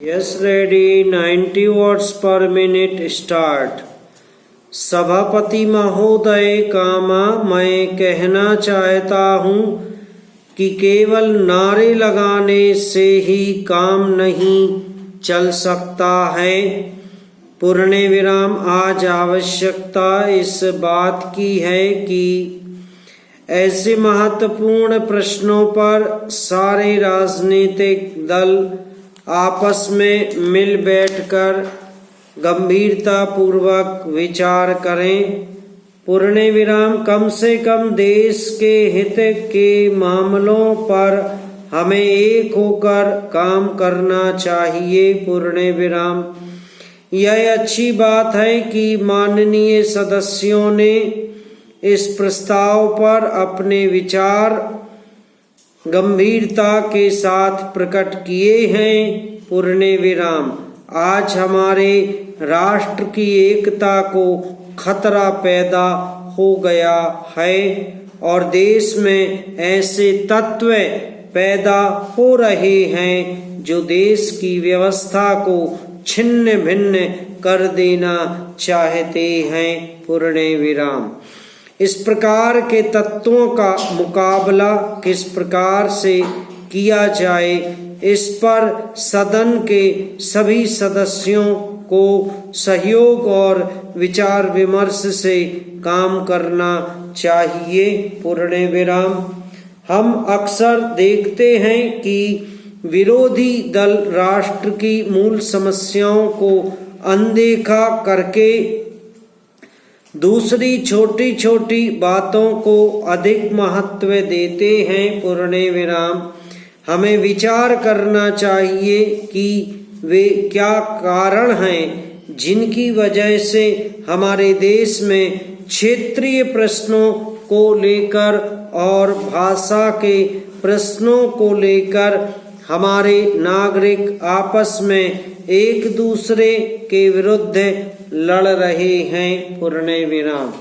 Yes ready 90 watts per minute start. सभापति महोदय कामा मैं कहना चाहता हूँ कि केवल नारे लगाने से ही काम नहीं चल सकता है। पूर्ण विराम आज आवश्यकता इस बात की है कि ऐसे महत्वपूर्ण प्रश्नों पर सारे राजनीतिक दल आपस में मिल बैठकर गंभीरता पूर्वक विचार करें। पूर्ण विराम कम से कम देश के हित के मामलों पर हमें एक होकर काम करना चाहिए। पूर्ण विराम यह अच्छी बात है कि माननीय सदस्यों ने इस प्रस्ताव पर अपने विचार गंभीरता के साथ प्रकट किए हैं। पूर्ण विराम आज हमारे राष्ट्र की एकता को खतरा पैदा हो गया है और देश में ऐसे तत्व पैदा हो रहे हैं जो देश की व्यवस्था को छिन्न भिन्न कर देना चाहते हैं। पूर्ण विराम इस प्रकार के तत्वों का मुकाबला किस प्रकार से किया जाए, इस पर सदन के सभी सदस्यों को सहयोग और विचार विमर्श से काम करना चाहिए। पूर्ण विराम हम अक्सर देखते हैं कि विरोधी दल राष्ट्र की मूल समस्याओं को अनदेखा करके दूसरी छोटी छोटी बातों को अधिक महत्व देते हैं। पूर्ण विराम हमें विचार करना चाहिए कि वे क्या कारण हैं जिनकी वजह से हमारे देश में क्षेत्रीय प्रश्नों को लेकर और भाषा के प्रश्नों को लेकर हमारे नागरिक आपस में एक दूसरे के विरुद्ध लड़ रहे हैं। पूर्ण विराम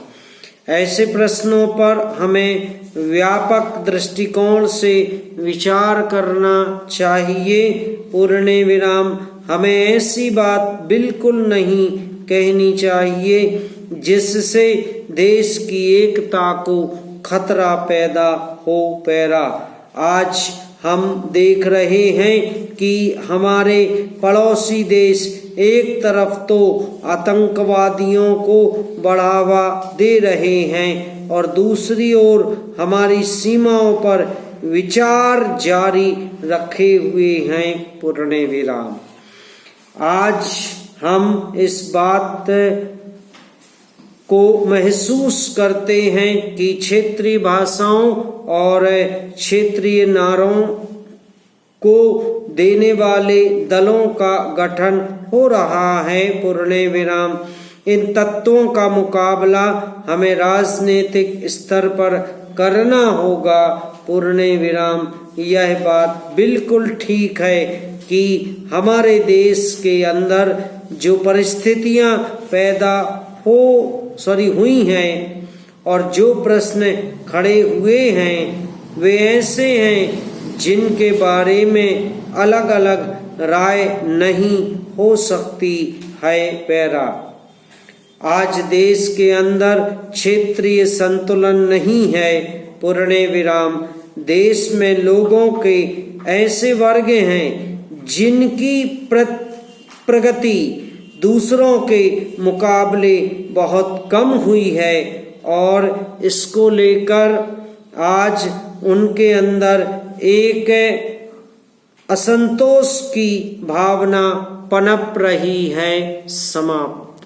ऐसे प्रश्नों पर हमें व्यापक दृष्टिकोण से विचार करना चाहिए। पूर्ण विराम हमें ऐसी बात बिल्कुल नहीं कहनी चाहिए जिससे देश की एकता को खतरा पैदा हो। पैरा आज हम देख रहे हैं कि हमारे पड़ोसी देश एक तरफ तो आतंकवादियों को बढ़ावा दे रहे हैं और दूसरी ओर हमारी सीमाओं पर विचार जारी रखे हुए हैं। पूर्ण विराम आज हम इस बात को महसूस करते हैं कि क्षेत्रीय भाषाओं और क्षेत्रीय नारों को देने वाले दलों का गठन हो रहा है। पूर्ण विराम इन तत्वों का मुकाबला हमें राजनीतिक स्तर पर करना होगा। पूर्ण विराम यह बात बिल्कुल ठीक है कि हमारे देश के अंदर जो परिस्थितियां पैदा हुई हैं और जो प्रश्न खड़े हुए हैं वे ऐसे हैं जिनके बारे में अलग अलग राय नहीं हो सकती है। पैरा आज देश के अंदर क्षेत्रीय संतुलन नहीं है। पूर्ण विराम देश में लोगों के ऐसे वर्ग हैं जिनकी प्रगति दूसरों के मुकाबले बहुत कम हुई है और इसको लेकर आज उनके अंदर एक असंतोष की भावना पनप रही है। समाप्त।